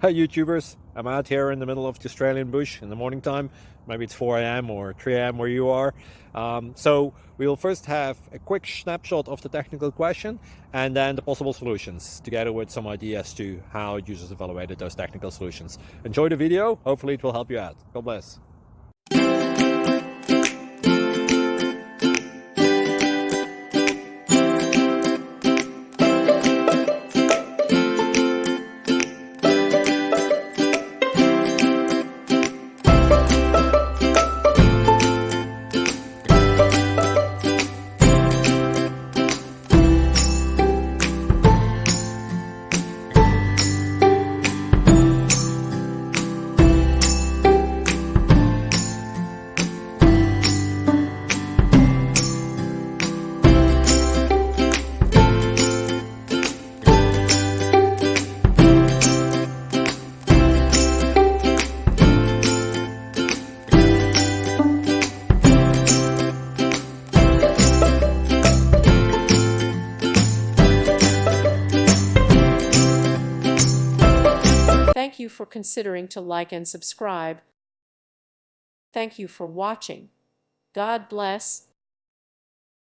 Hi YouTubers, I'm out here in the middle of the Australian bush in the morning time. Maybe it's 4 a.m. or 3 a.m. where you are. So we'll first have a quick snapshot of the technical question and then the possible solutions, together with some ideas to how users evaluated those technical solutions. Enjoy the video, hopefully it will help you out. God bless. Thank you for considering to like and subscribe. Thank you for watching. God bless.